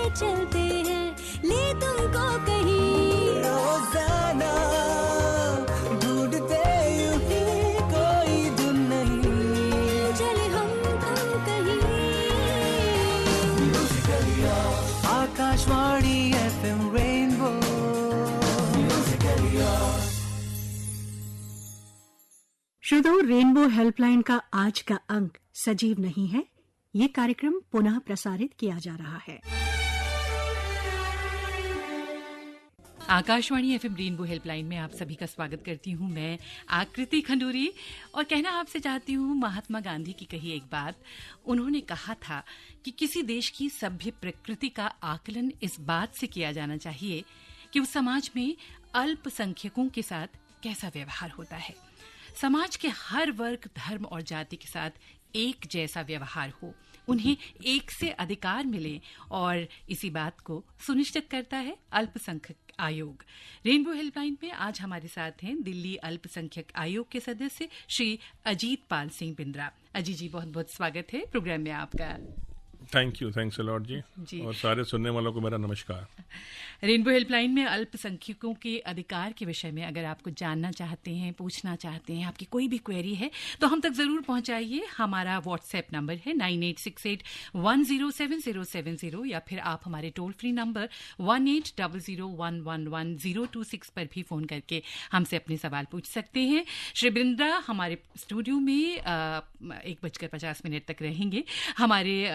चलते हैं, ले तुमको कहीं रोजाना ढूंढते यूं ही कोई धुन नहीं, चले हम तुम कहीं। Akashvani FM rainbow. श्रोताओं, रेनबो हेल्पलाइन का आज का अंक सजीव नहीं है। ये कार्यक्रम पुनः प्रसारित किया जा रहा है। आकाशवाणी एफएम रेनबो हेल्पलाइन में आप सभी का स्वागत करती हूँ मैं आकृति खंडूरी, और कहना आपसे चाहती हूँ महात्मा गांधी की कही एक बात। उन्होंने कहा था कि किसी देश की सभ्य प्रकृति का आकलन इस बात से किया जाना चाहिए कि उस समाज में अल्पसंख्यकों के साथ कैसा व्यवहार होता है। समाज के हर वर्ग, धर्म और जाति के साथ एक जैसा व्यवहार हो, उन्हें एक से अधिकार मिले, और इसी बात को सुनिश्चित करता है अल्पसंख्यक आयोग। रेनबो हेल्पलाइन में आज हमारे साथ हैं दिल्ली अल्पसंख्यक आयोग के सदस्य श्री अजीत पाल सिंह बिंद्रा। अजीत जी, बहुत बहुत स्वागत है प्रोग्राम में आपका। Thank you, thanks a lot जी, और सारे सुनने वालों को मेरा नमस्कार। रेनबो हेल्पलाइन में अल्पसंख्यकों के अधिकार के विषय में अगर आपको जानना चाहते हैं, पूछना चाहते हैं, आपकी कोई भी क्वेरी है तो हम तक जरूर पहुंचाइए। हमारा व्हाट्सएप नंबर है 9868107070, या फिर आप हमारे टोल फ्री नंबर 1800111026 पर भी फोन करके हमसे अपने सवाल पूछ सकते हैं। श्री बिंद्रा हमारे स्टूडियो में 1:50 तक रहेंगे। हमारे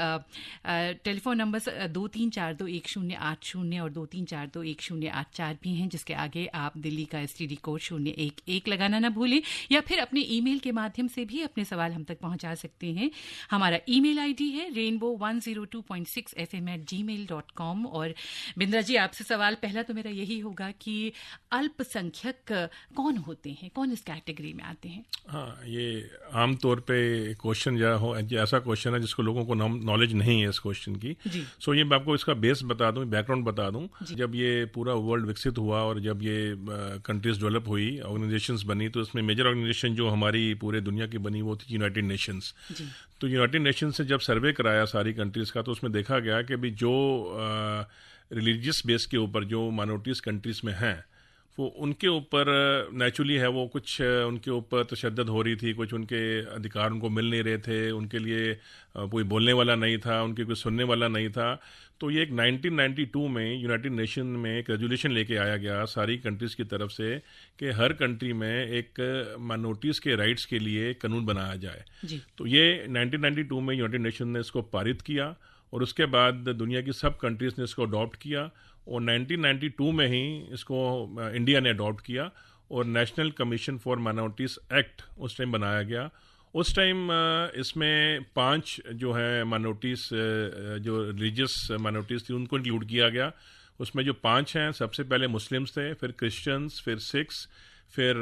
टेलीफोन नंबर 23421080 और 23421084 भी हैं, जिसके आगे आप दिल्ली का STD कोड 011 लगाना ना भूलें, या फिर अपने ईमेल के माध्यम से भी अपने सवाल हम तक पहुंचा सकते हैं। हमारा ईमेल ID है rainbow102.6fm@gmail.com। और बिंद्रा जी, आपसे सवाल पहला तो मेरा यही होगा कि अल्पसंख्यक कौन होते हैं, कौन इस कैटेगरी में आते हैं? हाँ, ये आमतौर पे क्वेश्चन ऐसा क्वेश्चन है जिसको लोगों को नॉलेज नहीं है इस क्वेश्चन की। सो ये मैं आपको इसका बेस बता दूं, बैकग्राउंड बता दूं। जब ये पूरा वर्ल्ड विकसित हुआ और जब ये कंट्रीज डेवलप हुई, ऑर्गेनाइजेशंस बनी, तो इसमें मेजर ऑर्गेनाइजेशन जो हमारी पूरे दुनिया की बनी वो थी यूनाइटेड नेशंस। तो यूनाइटेड नेशंस से जब सर्वे कराया सारी कंट्रीज का, तो उसमें देखा गया कि भी जो रिलीजियस बेस के ऊपर जो माइनॉरिटीज कंट्रीज में हैं, वो उनके ऊपर नेचुरली है, वो कुछ उनके ऊपर तशद्दुद हो रही थी, कुछ उनके अधिकार उनको मिल नहीं रहे थे, उनके लिए कोई बोलने वाला नहीं था, उनके कोई सुनने वाला नहीं था। तो ये एक 1992 में यूनाइटेड नेशन में एक रेजोल्यूशन लेके आया गया सारी कंट्रीज़ की तरफ से कि हर कंट्री में एक माइनॉरिटीज़ के राइट्स के लिए कानून बनाया जाए। तो ये 1992 में यूनाइटेड नेशन ने इसको पारित किया, और उसके बाद दुनिया की सब कंट्रीज़ ने इसको अडॉप्ट किया, और 1992 में ही इसको इंडिया ने अडॉप्ट किया, और national commission for minorities act उस टाइम बनाया गया। उस टाइम इसमें 5 जो है माइनॉरिटीज़, जो रिलीजियस माइनॉरिटीज़ थी, उनको इंक्लूड किया गया। उसमें जो 5 हैं, सबसे पहले मुस्लिम्स थे, फिर क्रिश्चियंस, फिर सिख्स, फिर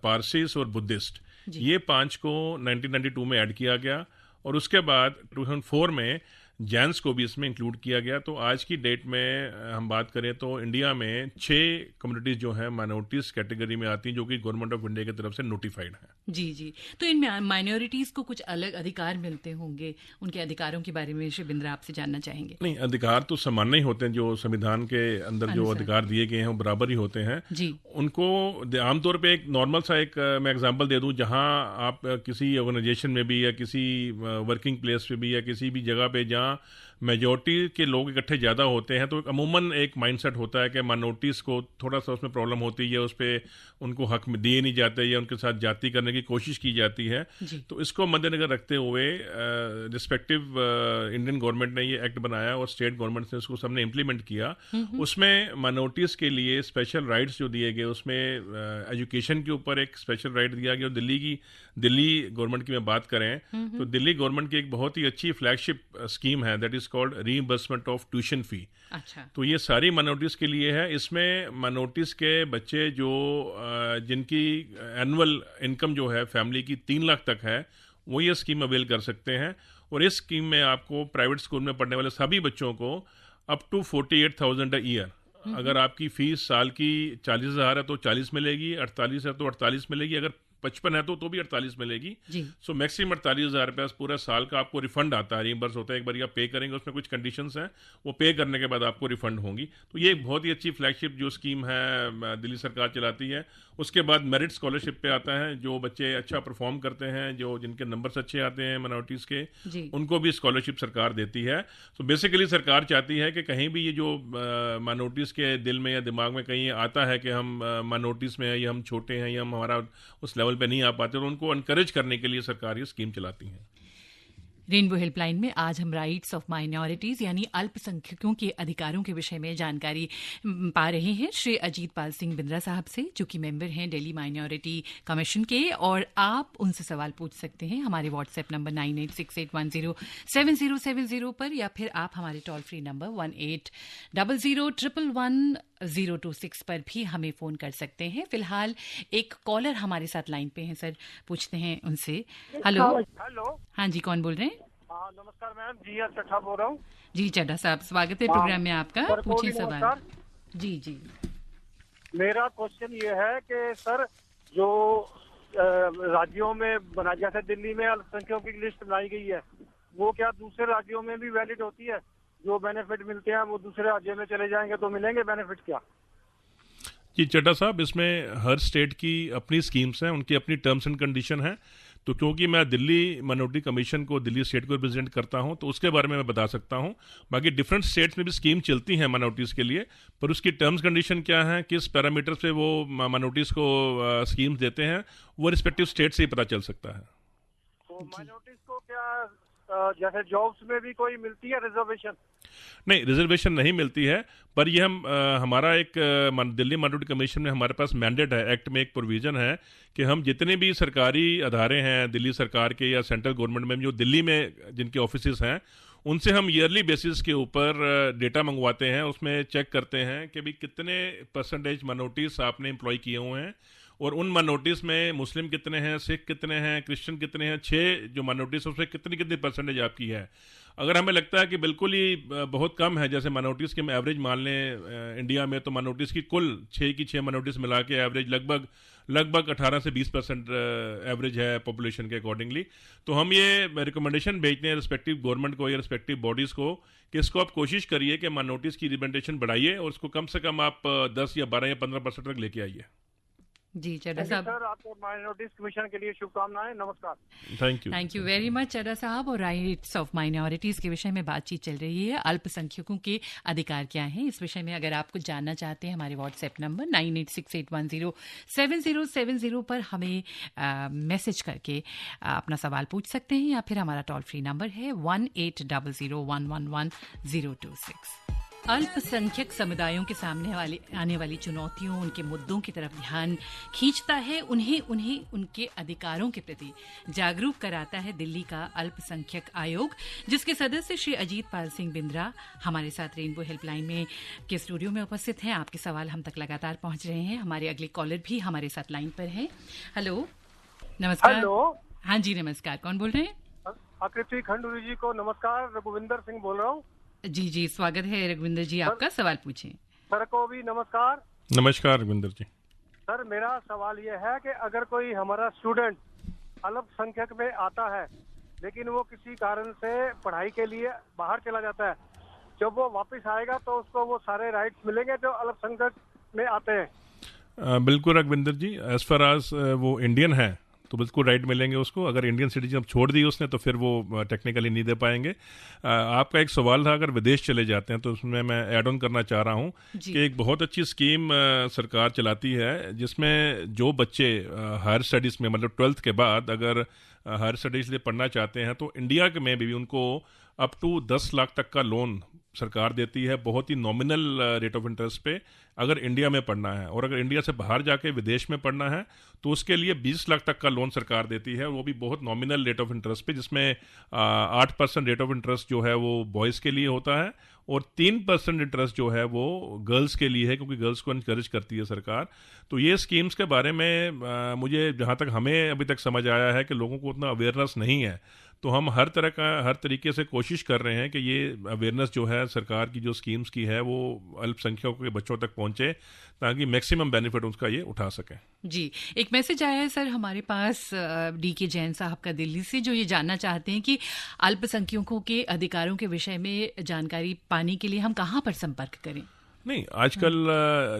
पारसीस और बुद्धिस्ट। ये 5 को 1992 में ऐड किया गया, और उसके बाद 2004 में जैन्स को भी इसमें इंक्लूड किया गया। तो आज की डेट में हम बात करें तो इंडिया में 6 कम्युनिटीज़ जो हैं माइनॉरिटीज़ कैटेगरी में आती हैं, जो कि गवर्नमेंट ऑफ इंडिया की तरफ से नोटिफाइड हैं। जी, तो इन माइनॉरिटीज़ को कुछ अलग अधिकार मिलते होंगे, उनके अधिकारों के बारे में श्री बिंद्रा आपसे जानना चाहेंगे। नहीं, अधिकार तो सामान्य ही होते हैं, जो संविधान के अंदर जो अधिकार दिए गए हैं वो बराबर ही होते हैं जी। उनको आमतौर पर एक नॉर्मल सा एक मैं एग्जाम्पल दे दूँ, जहाँ आप किसी ऑर्गेनाइजेशन में भी, या किसी वर्किंग प्लेस पे भी, या किसी भी जगह पे जहाँ मेजॉरिटी के लोग इकट्ठे ज़्यादा होते हैं, तो अमूमन एक माइंडसेट होता है कि माइनॉरिटीज़ को थोड़ा सा उसमें प्रॉब्लम होती है, उस पर उनको हक में दिए नहीं जाते, या उनके साथ जाति करने की कोशिश की जाती है। तो इसको मद्देनजर रखते हुए रिस्पेक्टिव इंडियन गवर्नमेंट ने ये एक्ट बनाया, और स्टेट गवर्नमेंट ने उसको सबने इम्प्लीमेंट किया। उसमें माइनॉरिटीज़ के लिए स्पेशल राइट्स जो दिए गए, उसमें एजुकेशन के ऊपर एक स्पेशल राइट दिया गया। दिल्ली गवर्नमेंट की मैं बात करें तो दिल्ली गवर्नमेंट की एक बहुत ही अच्छी फ्लैगशिप स्कीम है, that is called reimbursement of tuition fee. अच्छा। तो ये सारी माइनॉरिटीज़ के लिए है। इसमें माइनॉरिटीज़ के बच्चे जो जिनकी एनुअल इनकम जो है फैमिली की 3 लाख तक है, वो ये स्कीम अवेल कर सकते हैं। और इस स्कीम में आपको प्राइवेट स्कूल में पढ़ने वाले सभी बच्चों को अप टू 48,000 अ ईयर, अगर आपकी फीस साल की 40,000 है तो 40 मिलेगी, 48 है तो 48 मिलेगी, अगर 55 है तो भी 48 मिलेगी। जी। सो मैक्सिमम 48,000 रुपया पूरा साल का आपको रिफंड आता है, रिइंबर्स होता है। एक बार आप पे करेंगे, उसमें कुछ कंडीशंस हैं, वो पे करने के बाद आपको रिफंड होंगी। तो ये एक बहुत ही अच्छी फ्लैगशिप जो स्कीम है दिल्ली सरकार चलाती है। उसके बाद मेरिट स्कॉलरशिप पे आता है, जो बच्चे अच्छा परफॉर्म करते हैं, जो जिनके नंबर्स अच्छे आते हैं माइनॉरिटीज़ के, उनको भी स्कॉलरशिप सरकार देती है। तो बेसिकली सरकार चाहती है कि कहीं भी ये जो माइनॉरिटीज़ के दिल में या दिमाग में कहीं आता है कि हम माइनॉरिटीज़ में या हम छोटे हैं या हम हमारा उस लेवल पे नहीं आ पाते, तो उनको एनकरेज करने के लिए सरकार ये स्कीम चलाती है। रेनबो हेल्पलाइन में आज हम राइट्स ऑफ माइनॉरिटीज यानी अल्पसंख्यकों के अधिकारों के विषय में जानकारी पा रहे हैं श्री अजीत पाल सिंह बिंद्रा साहब से, जो कि मेंबर हैं दिल्ली माइनॉरिटी कमीशन के। और आप उनसे सवाल पूछ सकते हैं हमारे व्हाट्सएप नंबर 9868107070 पर, या फिर आप हमारे टोल फ्री नंबर 1800111026 पर भी हमें फ़ोन कर सकते हैं। फिलहाल एक कॉलर हमारे साथ लाइन पे हैं सर, पूछते हैं उनसे। हेलो। हाँ जी, कौन बोल रहे हैं? हाँ नमस्कार मैम, जी चड्ढा बोल रहा हूँ। जी चड्ढा साहब, स्वागत है प्रोग्राम में आपका। पूछिए सवाल। जी जी। मेरा क्वेश्चन ये है कि सर जो राज्यों में बना, जैसे दिल्ली में अल्पसंख्यकों की लिस्ट बनाई गई है, वो क्या दूसरे राज्यों में भी वैलिड होती है? जो बेनिफिट मिलते हैं वो दूसरे राज्यों में चले जाएंगे तो मिलेंगे बेनिफिट क्या? जी चड्ढा साहब, इसमें हर स्टेट की अपनी स्कीम्स हैं, उनकी अपनी टर्म्स एंड कंडीशन है। तो क्योंकि मैं दिल्ली माइनॉरिटी कमीशन को, दिल्ली स्टेट को रिप्रेजेंट करता हूं, तो उसके बारे में मैं बता सकता हूं। बाकी डिफरेंट स्टेट्स में भी स्कीम चलती हैं माइनॉरिटीज़ के लिए, पर उसकी टर्म्स कंडीशन क्या है, किस पैरामीटर से वो माइनॉरिटीज़ को स्कीम्स देते हैं, वो रिस्पेक्टिव स्टेट से ही पता चल सकता है। तो माइनॉरिटीज़ को क्या जैसे जॉब्स में भी कोई मिलती है रिजर्वेशन? नहीं, रिजर्वेशन नहीं मिलती है, पर ये हमारा एक दिल्ली माइनॉरिटी कमीशन में हमारे पास मैंडेट है, एक्ट में एक प्रोविज़न है कि हम जितने भी सरकारी अदारे हैं दिल्ली सरकार के या सेंट्रल गवर्नमेंट में, जो दिल्ली में जिनके ऑफिसेज हैं, उनसे हम ईयरली बेसिस के ऊपर डेटा मंगवाते हैं। उसमें चेक करते हैं कि भाई कितने परसेंटेज माइनॉरिटीज़ आपने एम्प्लॉय किए हुए हैं, और उन माइनॉरिटीज़ में मुस्लिम कितने हैं, सिख कितने हैं, क्रिश्चियन कितने हैं, 6 जो माइनॉरिटीज़ उसमें कितनी कितनी परसेंटेज आपकी है। अगर हमें लगता है कि बिल्कुल ही बहुत कम है, जैसे माइनॉरिटीज़ के हम एवरेज मान लें इंडिया में, तो माइनॉरिटीज़ की कुल 6 की 6 माइनॉरिटीज़ मिला के एवरेज लगभग 18 से 20% एवरेज है पॉपुलेशन के अकॉर्डिंगली। तो हम ये रिकमेंडेशन भेजते हैं रिस्पेक्टिव गवर्नमेंट को या रिस्पेक्टिव बॉडीज़ को कि इसको आप कोशिश करिए कि माइनॉरिटीज़ की रिप्रेजेंटेशन बढ़ाइए, और उसको कम से कम आप 10 या 12 या 15% तक लेके आइए। जी चड्ढा साहब, सर आपको माइनॉरिटीज कमीशन के लिए शुभकामनाएं। नमस्कार। Thank you very much Chadha साहब। और राइट्स ऑफ माइनॉरिटीज के विषय में बातचीत चल रही है, अल्पसंख्यकों के अधिकार क्या हैं, इस विषय में अगर आप कुछ जानना चाहते हैं, हमारे व्हाट्सएप नंबर 9868107070 पर हमें मैसेज करके अपना सवाल पूछ सकते हैं, या फिर हमारा टोल फ्री नंबर है 1800111026। अल्पसंख्यक समुदायों के सामने आने वाली चुनौतियों, उनके मुद्दों की तरफ ध्यान खींचता है, उन्हें उनके अधिकारों के प्रति जागरूक कराता है दिल्ली का अल्पसंख्यक आयोग, जिसके सदस्य श्री अजीत पाल सिंह बिंद्रा हमारे साथ रेनबो हेल्पलाइन में के स्टूडियो में उपस्थित हैं। आपके सवाल हम तक लगातार पहुंच रहे हैं। हमारे अगले कॉलर भी हमारे साथ लाइन पर हैं। हेलो, नमस्कार। हेलो। हाँ जी नमस्कार, कौन बोल रहे हैं? आकृति खंडूरी जी को नमस्कार, रघुविंदर सिंह बोल रहा हूँ। जी जी, स्वागत है रघुविंदर जी, आपका सवाल पूछें। सर को भी नमस्कार। नमस्कार रघुविंदर जी। सर मेरा सवाल ये है कि अगर कोई हमारा स्टूडेंट अल्पसंख्यक में आता है, लेकिन वो किसी कारण से पढ़ाई के लिए बाहर चला जाता है, जब वो वापस आएगा तो उसको वो सारे राइट्स मिलेंगे जो अल्पसंख्यक में आते हैं? बिल्कुल रघुविंदर जी, एज फार एज वो इंडियन है तो बिल्कुल राइट मिलेंगे उसको। अगर इंडियन सिटीजन छोड़ दी उसने तो फिर वो टेक्निकली नहीं दे पाएंगे। आपका एक सवाल था अगर विदेश चले जाते हैं, तो उसमें मैं ऐड ऑन करना चाह रहा हूँ कि एक बहुत अच्छी स्कीम सरकार चलाती है, जिसमें जो बच्चे हायर स्टडीज़ में, मतलब 12th के बाद अगर हायर स्टडीज़ लिए पढ़ना चाहते हैं, तो इंडिया में भी उनको अप टू 10 लाख तक का लोन सरकार देती है, बहुत ही नॉमिनल रेट ऑफ इंटरेस्ट पे, अगर इंडिया में पढ़ना है। और अगर इंडिया से बाहर जाके विदेश में पढ़ना है तो उसके लिए 20 लाख तक का लोन सरकार देती है, वो भी बहुत नॉमिनल रेट ऑफ इंटरेस्ट पे, जिसमें 8% रेट ऑफ इंटरेस्ट जो है वो बॉयज़ के लिए होता है, और 3% इंटरेस्ट जो है वो गर्ल्स के लिए है, क्योंकि गर्ल्स को इनकरेज करती है सरकार। तो ये स्कीम्स के बारे में मुझे जहाँ तक हमें अभी तक समझ आया है कि लोगों को उतना अवेयरनेस नहीं है। तो हम हर तरीके से कोशिश कर रहे हैं कि ये अवेयरनेस जो है सरकार की जो स्कीम्स की है वो अल्पसंख्यकों के बच्चों तक पहुंचे, ताकि मैक्सिमम बेनिफिट उसका ये उठा सकें। जी, एक मैसेज आया है सर हमारे पास DK जैन साहब का दिल्ली से, जो ये जानना चाहते हैं कि अल्पसंख्यकों के अधिकारों के विषय में जानकारी पाने के लिए हम कहाँ पर संपर्क करें? नहीं, आजकल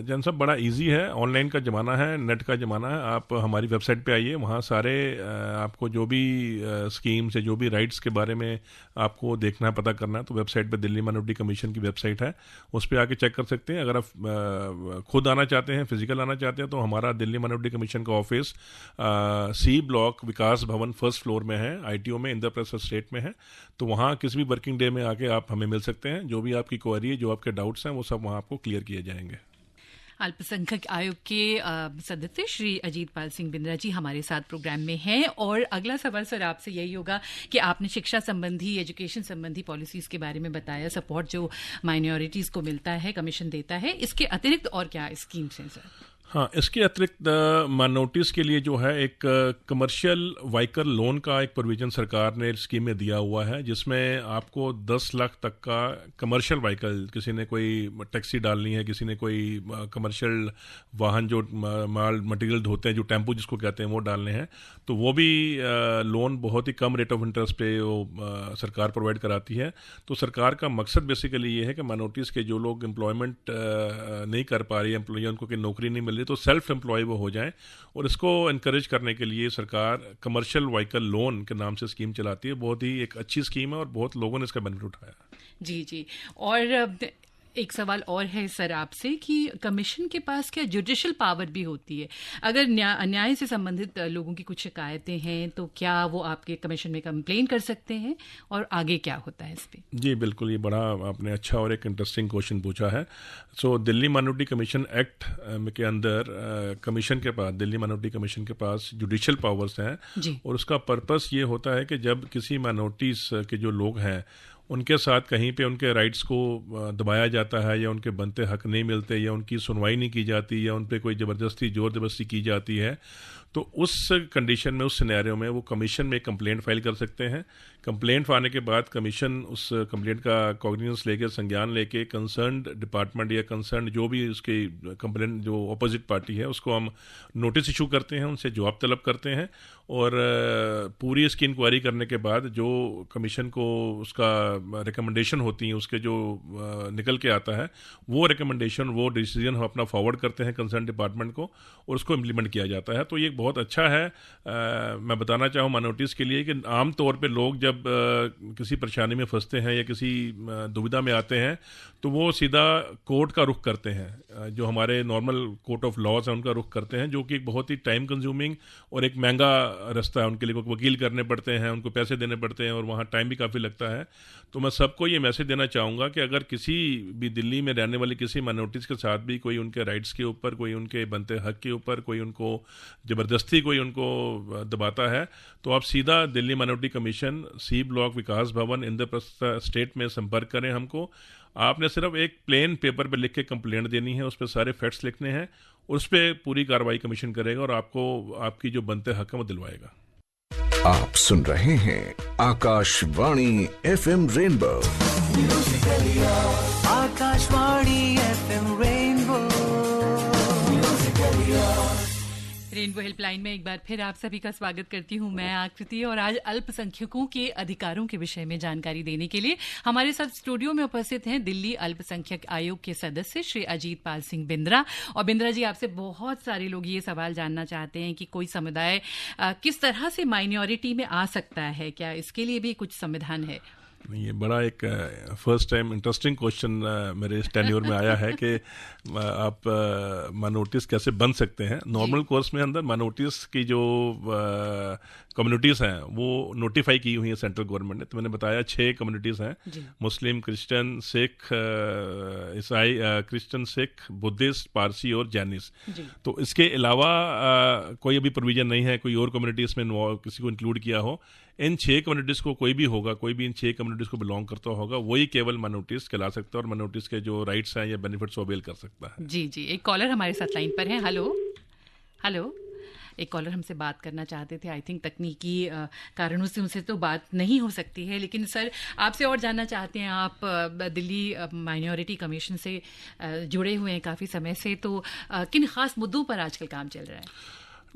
जन सब बड़ा इजी है, ऑनलाइन का ज़माना है, नेट का ज़माना है। आप हमारी वेबसाइट पे आइए, वहाँ सारे आपको जो भी स्कीम्स है, जो भी राइट्स के बारे में आपको देखना है, पता करना है, तो वेबसाइट पे दिल्ली माइनॉरिटी कमीशन की वेबसाइट है, उस पर आके चेक कर सकते हैं। अगर आप खुद आना चाहते हैं, फिजिकल आना चाहते हैं, तो हमारा दिल्ली माइनॉरिटी कमीशन का ऑफिस C ब्लॉक विकास भवन 1st फ्लोर में है, ITO में, इंद्रप्रस्थ स्टेट में है। तो वहाँ किसी भी वर्किंग डे में आके आप हमें मिल सकते हैं। जो भी आपकी क्वेरी है, जो आपके डाउट्स हैं, वो सब वहाँ आपको क्लियर किए जाएंगे। अल्पसंख्यक आयोग के सदस्य श्री अजीत पाल सिंह बिंद्रा जी हमारे साथ प्रोग्राम में हैं, और अगला सवाल सर आपसे यही होगा कि आपने शिक्षा संबंधी, एजुकेशन संबंधी पॉलिसीज के बारे में बताया, सपोर्ट जो माइनॉरिटीज को मिलता है, कमीशन देता है, इसके अतिरिक्त और क्या स्कीम्स हैं सर? हाँ, इसके अतिरिक्त माइनॉरिटीज़ के लिए जो है एक कमर्शियल व्हीकल लोन का एक प्रोविज़न सरकार ने स्कीम में दिया हुआ है, जिसमें आपको 10 लाख तक का कमर्शियल व्हीकल, किसी ने कोई टैक्सी डालनी है, किसी ने कोई कमर्शियल वाहन जो माल मटेरियल ढोते हैं, जो टेम्पो जिसको कहते हैं, वो डालने हैं, तो वो भी लोन बहुत ही कम रेट ऑफ इंटरेस्ट पे वो सरकार प्रोवाइड कराती है। तो सरकार का मकसद बेसिकली ये है कि माइनॉरिटीज़ के जो लोग एम्प्लॉयमेंट नहीं कर पा रही है, एम्प्लॉय उनको की नौकरी नहीं मिल रही, तो सेल्फ एम्प्लॉय वो हो जाएं, और इसको इनकरेज करने के लिए सरकार कमर्शियल व्हीकल लोन के नाम से स्कीम चलाती है। बहुत ही एक अच्छी स्कीम है और बहुत लोगों ने इसका बेनिफिट उठाया। जी जी, और एक सवाल और है सर आपसे कि कमीशन के पास क्या जुडिशियल पावर भी होती है? अगर अन्याय से संबंधित लोगों की कुछ शिकायतें हैं तो क्या वो आपके कमीशन में कंप्लेन कर सकते हैं, और आगे क्या होता है इस पे? जी बिल्कुल, ये बड़ा आपने अच्छा और एक इंटरेस्टिंग क्वेश्चन पूछा है। सो दिल्ली माइनॉरिटी कमीशन एक्ट के अंदर कमीशन के पास, दिल्ली माइनॉरिटी कमीशन के पास जुडिशियल पावर्स हैं, और उसका पर्पस ये होता है कि जब किसी माइनॉरिटीज़ के जो लोग हैं उनके साथ कहीं पे उनके राइट्स को दबाया जाता है, या उनके बनते हक नहीं मिलते, या उनकी सुनवाई नहीं की जाती, या उन पे कोई ज़ोर ज़बरदस्ती की जाती है, तो उस कंडीशन में, उस सिनेरियो में वो कमीशन में कंप्लेंट फाइल कर सकते हैं। कंप्लेंट आने के बाद कमीशन उस कंप्लेंट का कॉग्निजेंस लेके, संज्ञान लेके, कंसर्न्ड डिपार्टमेंट या कंसर्न जो भी उसके कंप्लेंट जो अपोजिट पार्टी है उसको हम नोटिस इशू करते हैं, उनसे जवाब तलब करते हैं, और पूरी इसकी इंक्वायरी करने के बाद जो कमीशन को उसका रिकमेंडेशन होती हैं, उसके जो निकल के आता है वो रिकमेंडेशन, वो डिसीजन हम अपना फॉरवर्ड करते हैं कंसर्न डिपार्टमेंट को, और उसको इम्प्लीमेंट किया जाता है। तो ये बहुत अच्छा है। मैं बताना चाहूँ माइनॉरिटीज़ के लिए कि आम तौर पे लोग जब किसी परेशानी में फंसते हैं या किसी दुविधा में आते हैं तो वो सीधा कोर्ट का रुख करते हैं, जो हमारे नॉर्मल कोर्ट ऑफ लॉज है उनका रुख करते हैं, जो कि एक बहुत ही टाइम कंज्यूमिंग और एक महंगा रास्ता है उनके लिए। वकील करने पड़ते हैं, उनको पैसे देने पड़ते हैं, और वहाँ टाइम भी काफ़ी लगता है। तो मैं सबको ये मैसेज देना चाहूँगा कि अगर किसी भी दिल्ली में रहने वाली किसी माइनॉरिटीज़ के साथ भी कोई उनके राइट्स के ऊपर, कोई उनके बनते हक के ऊपर, कोई उनको ज़बरदस्ती कोई उनको दबाता है, तो आप सीधा Delhi minority commission C block Vikas Bhavan Indraprastha state में संपर्क करें हमको। आपने सिर्फ एक प्लेन पेपर पे लिख के कंप्लेंट देनी है, उस पर सारे फैक्ट्स लिखने हैं, उस पर पूरी कार्रवाई कमीशन करेगा और आपको आपकी जो बनते हक है वो दिलवाएगा। आप सुन रहे हैं Akashvani FM rainbow. Akashvani FM rainbow. Rainbow helpline में एक बार फिर आप सभी का स्वागत करती हूं मैं आकृति, और आज अल्पसंख्यकों के अधिकारों के विषय में जानकारी देने के लिए हमारे साथ स्टूडियो में उपस्थित हैं दिल्ली अल्पसंख्यक आयोग के सदस्य श्री अजीत पाल सिंह बिंद्रा। और बिंद्रा जी, आपसे बहुत सारे लोग ये सवाल जानना चाहते हैं कि कोई समुदाय किस तरह से माइनॉरिटी में आ सकता है, क्या इसके लिए भी कुछ संविधान है? ये बड़ा एक फर्स्ट टाइम इंटरेस्टिंग क्वेश्चन मेरे इस टेन्योर में आया है कि आप माइनॉरिटीज़ कैसे बन सकते हैं। नॉर्मल कोर्स में अंदर माइनॉरिटीज़ की जो कम्युनिटीज़ हैं वो नोटिफाई की हुई है सेंट्रल गवर्नमेंट ने। तो मैंने बताया 6 कम्युनिटीज़ हैं, मुस्लिम, क्रिश्चियन, सिख, ईसाई, क्रिश्चियन, सिख, बुद्धिस्ट, पारसी और जैनिस। तो इसके अलावा कोई अभी प्रोविज़न नहीं है कोई और कम्युनिटी इसमें किसी को इंक्लूड किया हो। इन 6 कम्युनिटीज़ को कोई भी होगा, कोई भी इन 6 कम्युनिटीज़ को बिलोंग करता होगा, वही केवल माइनॉरिटीज़ कहला सकता है और माइनॉरिटीज़ के जो राइट्स हैं या बेनिफिट्स अवेल कर सकता है। जी जी, एक कॉलर हमारे साथ लाइन पर है। हेलो हेलो, एक कॉलर हमसे बात करना चाहते थे। आई थिंक तकनीकी कारणों से उनसे तो बात नहीं हो सकती है, लेकिन सर आपसे और जानना चाहते हैं। आप दिल्ली माइनॉरिटी कमीशन से जुड़े हुए हैं काफ़ी समय से, तो किन खास मुद्दों पर आजकल काम चल रहा है?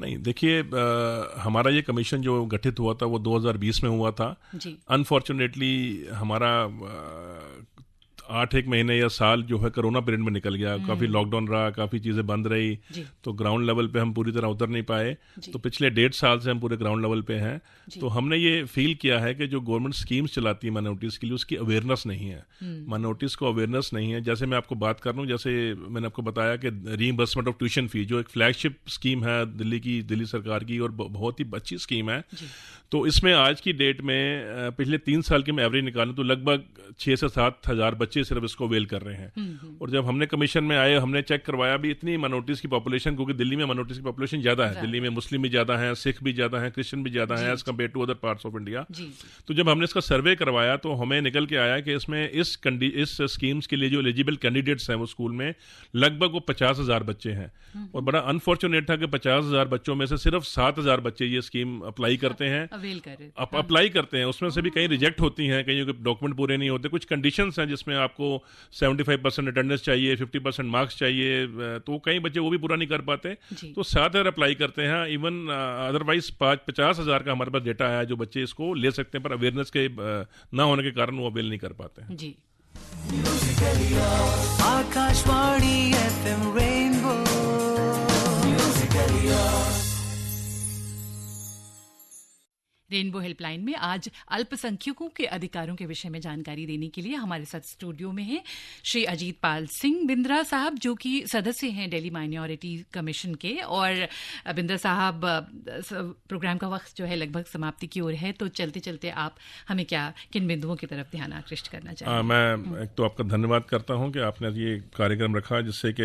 नहीं, देखिए, हमारा ये कमीशन जो गठित हुआ था वो 2020 में हुआ था जी। अनफॉर्चुनेटली हमारा 8 महीने या साल जो है कोरोना पीरियड में निकल गया। काफ़ी लॉकडाउन रहा, काफ़ी चीज़ें बंद रही, तो ग्राउंड लेवल पे हम पूरी तरह उतर नहीं पाए। तो पिछले 1.5 साल से हम पूरे ग्राउंड लेवल पे हैं। तो हमने ये फील किया है कि जो गवर्नमेंट स्कीम्स चलाती है माइनॉरिटीज़ के लिए, उसकी अवेयरनेस नहीं है। माइनॉरिटीज़ को अवेयरनेस नहीं है। जैसे मैं आपको बात कर रहा हूँ, जैसे मैंने आपको बताया कि रीइंबर्समेंट ऑफ ट्यूशन फी जो एक फ्लैगशिप स्कीम है दिल्ली सरकार की और बहुत ही अच्छी स्कीम है। तो इसमें आज की डेट में पिछले 3 साल की मैं एवरेज निकालूं तो लगभग 6 से 7 हज़ार बच्चे सिर्फ इसको अवेल कर रहे हैं। और जब हमने कमीशन में आए, हमने चेक करवाया भी इतनी माइनॉरिटीज़ की पॉपुलेशन, क्योंकि दिल्ली में माइनॉरिटीज़ की पॉपुलेशन ज़्यादा है। दिल्ली में मुस्लिम भी ज़्यादा है, सिख भी ज़्यादा है, क्रिश्चियन भी ज़्यादा है as compare to other parts of India. तो जब हमने इसका सर्वे करवाया तो हमें निकल के आया कि इसमें इस स्कीम्स के लिए जो एलिजिबल कैंडिडेट्स हैं वो स्कूल में लगभग वो 50,000 बच्चे हैं। और बड़ा अनफॉर्चुनेट था कि 50,000 बच्चों में से सिर्फ 7,000 बच्चे ये स्कीम अप्लाई करते हैं, अप्लाई करते हैं। उसमें से भी कहीं रिजेक्ट होती हैं, कहीं डॉक्यूमेंट पूरे नहीं होते, कुछ कंडीशंस हैं जिसमें आपको 75% अटेंडेंस चाहिए, 50% मार्क्स चाहिए, तो कई बच्चे वो भी पूरा नहीं कर पाते। तो 7,000 अप्लाई करते हैं। इवन अदरवाइज 50,000 का हमारे पास डेटा आया जो बच्चे इसको ले सकते हैं, पर अवेयरनेस के ना होने के कारण वो अवेल नहीं कर पाते हैं। जी। Akashvani FM rainbow rainbow helpline में आज अल्पसंख्यकों के अधिकारों के विषय में जानकारी देने के लिए हमारे साथ स्टूडियो में हैं श्री अजीत पाल सिंह बिंद्रा साहब, जो कि सदस्य हैं दिल्ली माइनॉरिटी कमीशन के। और बिंद्रा साहब, प्रोग्राम का वक्त जो है लगभग समाप्ति की ओर है, तो चलते चलते आप हमें किन बिंदुओं की तरफ ध्यान आकृष्ट करना चाहिए? मैं एक तो आपका धन्यवाद करता हूँ कि आपने ये कार्यक्रम रखा, जिससे कि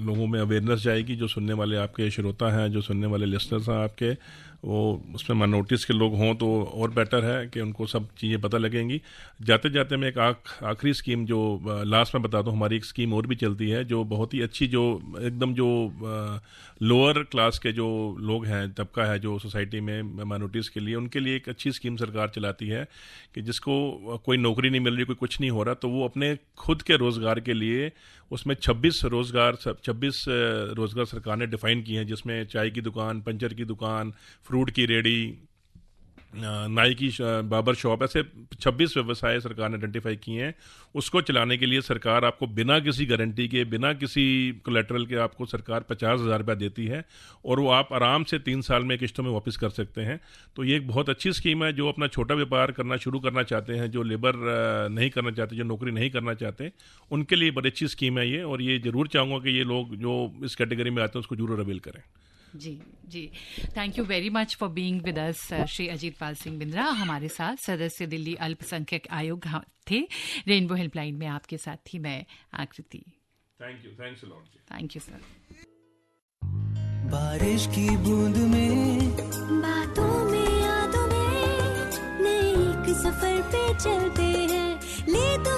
लोगों में अवेयरनेस जाएगी। जो सुनने वाले आपके श्रोता हैं, जो सुनने वाले लिसनर्स हैं आपके, वो उसमें माइनॉरिटीज़ के लोग हों तो और बेटर है कि उनको सब चीज़ें पता लगेंगी। जाते जाते मैं एक आखिरी स्कीम जो लास्ट में बता दूं, हमारी एक स्कीम और भी चलती है जो बहुत ही अच्छी, जो एकदम जो लोअर क्लास के जो लोग हैं, तबका है जो सोसाइटी में माइनॉरिटीज़ के लिए, उनके लिए एक अच्छी स्कीम सरकार चलाती है कि जिसको कोई नौकरी नहीं मिल रही, कोई कुछ नहीं हो रहा, तो वो अपने खुद के रोज़गार के लिए उसमें 26 रोज़गार सरकार ने डिफ़ाइन किए हैं, जिसमें चाय की दुकान, पंचर की दुकान, फ्रूट की रेडी, नाई की बाबर शॉप, ऐसे 26 व्यवसाय सरकार ने आइडेंटिफाई किए हैं। उसको चलाने के लिए सरकार आपको बिना किसी गारंटी के, बिना किसी कोलेटरल के आपको सरकार 50,000 रुपया देती है और वो आप आराम से 3 साल में किस्तों में वापस कर सकते हैं। तो ये एक बहुत अच्छी स्कीम है। जो अपना छोटा व्यापार शुरू करना चाहते हैं, जो लेबर नहीं करना चाहते, जो नौकरी नहीं करना चाहते, उनके लिए बड़ी अच्छी स्कीम है ये। और ये ज़रूर चाहूँगा कि ये लोग जो इस कैटेगरी में आते हैं उसको जरूर अवेल करें। जी जी, thank you very much for being with us Shri Ajit Pal Singh Bindra. हमारे साथ सदस्य दिल्ली अल्पसंख्यक आयोग थे। रेनबो हेल्पलाइन में आपके साथ थी मैं आकृति। Thank you, thanks a lot. Thank you sir. बारिश की बूंद में, बातों में, यादों में, नए एक सफर पे चलते हैं, ले तो